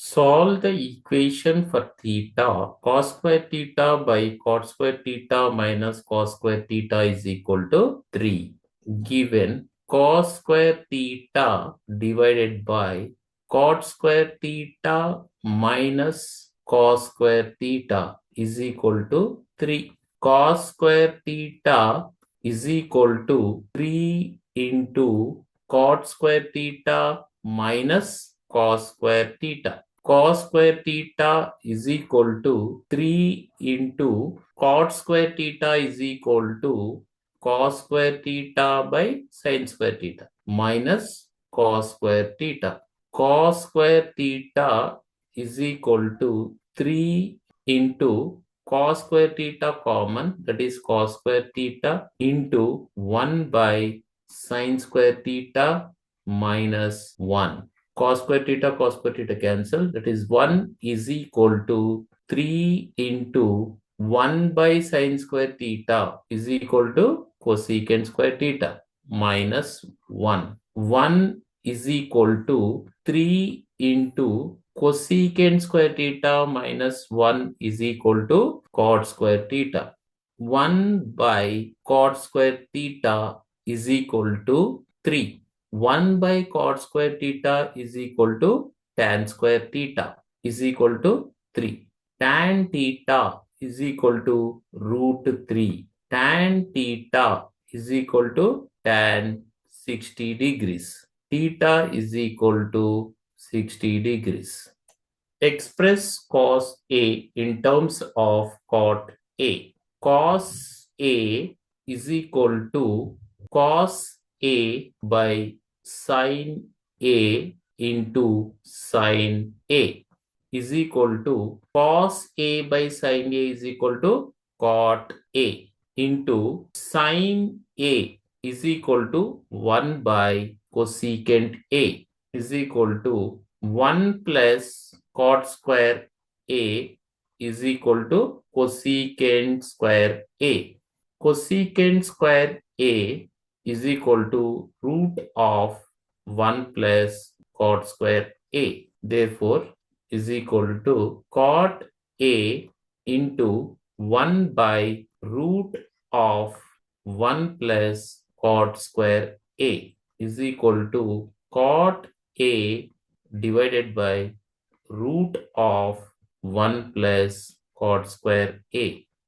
Solve the equation for theta. Cos square theta by cot square theta minus cos square theta is equal to 3. Given cos square theta divided by cot square theta minus cos square theta is equal to 3. Cos square theta is equal to 3 into cot square theta minus cos square theta. Cos square theta is equal to 3 into cot square theta is equal to cos square theta by sin square theta minus cos square theta. Cos square theta is equal to 3 into cos square theta common, that is cos square theta, into 1 by sin square theta minus 1. Cos square theta cancel, that is 1 is equal to 3 into 1 by sin square theta is equal to cosecant square theta minus 1. 1 is equal to 3 into cosecant square theta minus 1 is equal to cot square theta. 1 by cot square theta is equal to 3. 1 by cot square theta is equal to tan square theta is equal to 3. Tan theta is equal to root 3. Tan theta is equal to tan 60 degrees. Theta is equal to 60 degrees. Express cos A in terms of cot A. Cos A is equal to cos A by sin A into sin A is equal to cos A by sin A is equal to cot A into sin A is equal to 1 by cosecant A is equal to 1 plus cot square A is equal to cosecant square A. Cosecant square A is equal to root of 1 plus cot square A. Therefore, is equal to cot A into 1 by root of 1 plus cot square A is equal to cot A divided by root of 1 plus cot square A.